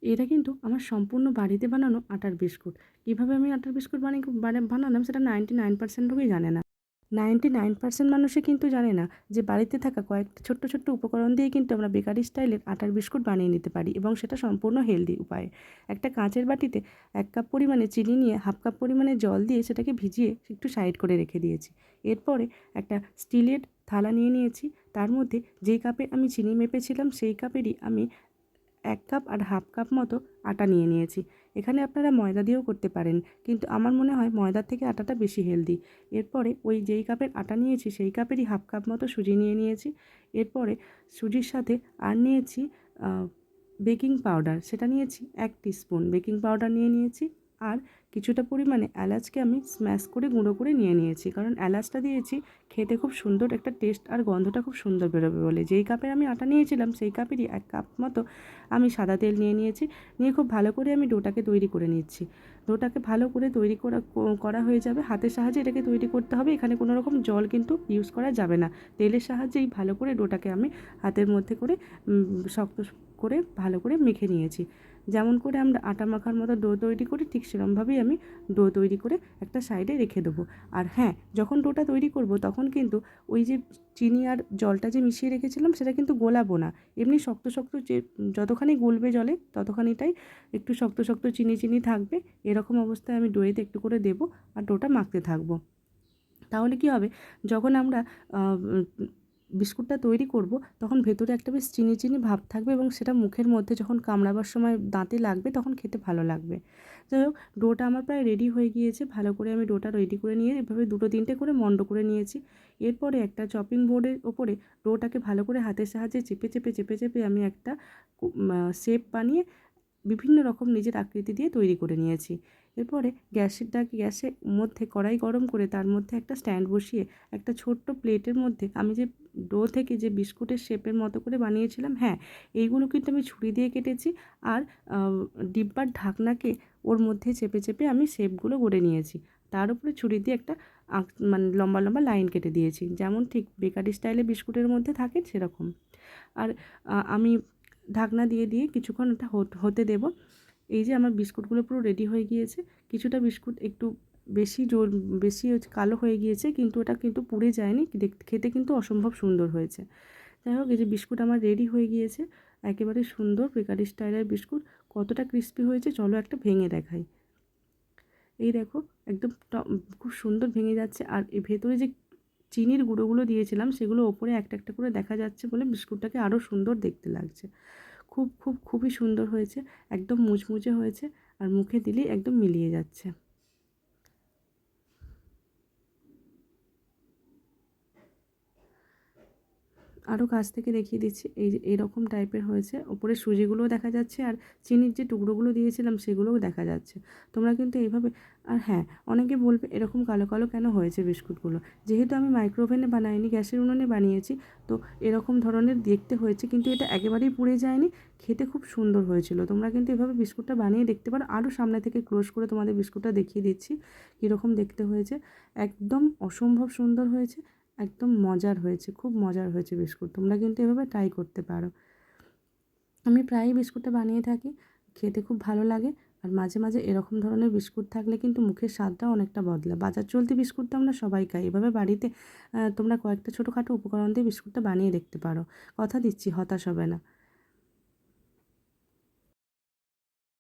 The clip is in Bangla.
এটা কিন্তু আমার সম্পূর্ণ বাড়িতে বানানো আটার বিস্কুট। কীভাবে আমি আটার বিস্কুট বানালাম সেটা 99% লোকই জানে না। 99% মানুষই কিন্তু জানে না যে বাড়িতে থাকা কয়েকটা ছোট্ট, ছোট্ট উপকরণ দিয়েই কিন্তু আমরা বেকারি স্টাইলের আটার বিস্কুট বানিয়ে নিতে পারি এবং সেটা সম্পূর্ণ হেলদি উপায়ে। একটা কাঁচের বাটিতে 1 কাপ পরিমাণে চিনি নিয়ে 1/2 কাপ পরিমাণে জল দিয়ে সেটাকে ভিজিয়ে একটু সাইড করে রেখে দিয়েছি। এরপরে একটা স্টিলের থালা নিয়ে নিয়েছি। তার মধ্যে যেই কাপে আমি চিনি মেপেছিলাম সেই কাপেরই আমি 1 কাপ আর 1/2 কাপ মতো আটা নিয়ে নিয়েছি। এখানে আপনারা ময়দা দিয়েও করতে পারেন, কিন্তু আমার মনে হয় ময়দার থেকে আটাটা বেশি হেলদি। এরপরে ওই যেই কাপের আটা নিয়েছি সেই কাপেরই 1/2 কাপ মতো সুজি নিয়ে নিয়েছি। এরপরে সুজির সাথে আর নিয়েছি আ বেকিং পাউডার, সেটা নিয়েছি 1 টিস্পুন বেকিং পাউডার নিয়ে নিয়েছি। আর কিছুটা পরিমাণে এলাচকে আমি স্ম্যাশ করে গুঁড়ো করে নিয়ে নিয়েছি, কারণ এলাচটা দিয়েছি খেতে খুব সুন্দর একটা টেস্ট আর গন্ধটা খুব সুন্দর বেরোবে বলে। যেই কাপের আমি আটা নিয়েছিলাম সেই কাপেরই 1 কাপ মতো আমি সাদা তেল নিয়ে নিয়েছি। নিয়ে খুব ভালো করে আমি ডোটাকে তৈরি করে নিচ্ছি। ডোটাকে ভালো করে তৈরি করা হয়ে যাবে। হাতের সাহায্যে এটাকে তৈরি করতে হবে। এখানে কোনো রকম জল কিন্তু ইউজ করা যাবে না। তেলের সাহায্যেই ভালো করে ডোটাকে আমি হাতের মধ্যে করে শক্ত করে ভালো করে মেখে নিয়েছি। যেমন করে আমরা আটা মাখার মতো ডো তৈরি করি ঠিক সেরকমভাবেই আমি ডো তৈরি করে একটা সাইডে রেখে দেবো। আর হ্যাঁ, যখন ডোটা তৈরি করব তখন কিন্তু ওই যে চিনি আর জলটা যে মিশিয়ে রেখেছিলাম সেটা কিন্তু গোলাবো না। এমনি শক্ত, শক্ত যে যতখানি গলবে জলে ততখানিটাই একটু শক্ত, শক্ত চিনি, চিনি থাকবে। এরকম অবস্থায় আমি ডোয়েতে একটু করে দেবো আর ডোটা মাখতে থাকবো। তাহলে কী হবে, যখন আমরা আ বিস্কুটটা তৈরি করব তখন ভেতরে একটা বেশ চিনি, চিনি ভাব থাকবে এবং সেটা মুখের মধ্যে যখন কামড়াবার সময় দাঁতে লাগবে তখন খেতে ভালো লাগবে। যাই হোক, ডোটা আমার প্রায় রেডি হয়ে গিয়েছে। ভালো করে আমি ডোটা রেডি করে নিয়ে এভাবে 2-3টে করে মণ্ড করে নিয়েছি। এরপরে একটা চপিং বোর্ডের ওপরে ডোটাকে ভালো করে হাতের সাহায্যে চেপে, চেপে, চেপে, চেপে আমি একটা শেপ বানিয়ে বিভিন্ন রকম নিজের আকৃতি দিয়ে তৈরি করে নিয়েছি। এরপরে গ্যাসের মধ্যে কড়াই গরম করে তার মধ্যে একটা স্ট্যান্ড বসিয়ে একটা ছোট্ট প্লেটের মধ্যে আমি যে ডো থেকে যে বিস্কুটের শেপের মতো করে বানিয়েছিলাম, হ্যাঁ, এইগুলো কিন্তু আমি ছুরি দিয়ে কেটেছি। আর আ ডিব্বার ঢাকনাকে ওর মধ্যে চেপে, চেপে আমি শেপগুলো গড়ে নিয়েছি। তার উপরে ছুরি দিয়ে একটা মানে লম্বা, লম্বা লাইন কেটে দিয়েছি। যেমন ঠিক বেকারি স্টাইলে বিস্কুটের মধ্যে থাকে সেরকম। আর আমি ঢাকনা দিয়ে কিছুক্ষণ ওটা হতে দেব। এই যে আমার বিস্কুটগুলো পুরো রেডি হয়ে গিয়েছে। কিছুটা বিস্কুট একটু বেশি কালো হয়ে গিয়েছে, কিন্তু ওটা কিন্তু পুড়ে যায়নি। খেতে কিন্তু অসম্ভব সুন্দর হয়েছে। যাই হোক, এই যে বিস্কুট আমার রেডি হয়ে গিয়েছে। একেবারে সুন্দর বেকারি স্টাইলের বিস্কুট। কতটা ক্রিস্পি হয়েছে চলো একটা ভেঙে দেখাই। এই দেখো, একদম খুব সুন্দর ভেঙে যাচ্ছে। আর ভেতরে যে চিনির গুঁড়োগুলো দিয়েছিলাম সেগুলো ওপরে একটা, একটা করে দেখা যাচ্ছে বলে বিস্কুটটাকে আরও সুন্দর দেখতে লাগছে। খুবই সুন্দর হয়েছে। একদম মুচমুচে হয়েছে আর মুখে দিলেই একদম মিলিয়ে যাচ্ছে। আরও কাছ থেকে দেখিয়ে দিচ্ছি। এই যে এরকম টাইপের হয়েছে। ওপরে সুজিগুলোও দেখা যাচ্ছে আর চিনির যে টুকরোগুলো দিয়েছিলাম সেগুলোও দেখা যাচ্ছে। তোমরা কিন্তু এইভাবে, আর হ্যাঁ, অনেকে বলবে এরকম কালো, কালো কেন হয়েছে বিস্কুটগুলো? যেহেতু আমি মাইক্রোওভেনে বানাইনি, গ্যাসের উনুনে বানিয়েছি, তো এরকম ধরনের দেখতে হয়েছে, কিন্তু এটা একেবারেই পুড়ে যায়নি। খেতে খুব সুন্দর হয়েছিল। তোমরা কিন্তু এভাবে বিস্কুটটা বানিয়ে দেখতে পারো। আরও সামনে থেকে ক্লোজ করে তোমাদের বিস্কুটটা দেখিয়ে দিচ্ছি কীরকম দেখতে হয়েছে। একদম অসম্ভব সুন্দর হয়েছে। একদম মজার হয়েছে, খুব মজার হয়েছে বিস্কুট। তোমরা কিন্তু এভাবে ট্রাই করতে পারো। আমি প্রায়ই বিস্কুটটা বানিয়ে থাকি। খেতে খুব ভালো লাগে। আর মাঝে, মাঝে এরকম ধরনের বিস্কুট থাকলে কিন্তু মুখের স্বাদটাও অনেকটা বদলায়। বাজার চলতি বিস্কুট তো আমরা সবাই খাই। এভাবে বাড়িতে তোমরা কয়েকটা ছোটোখাটো উপকরণ দিয়ে বিস্কুটটা বানিয়ে দেখতে পারো। কথা দিচ্ছি হতাশ হবে না।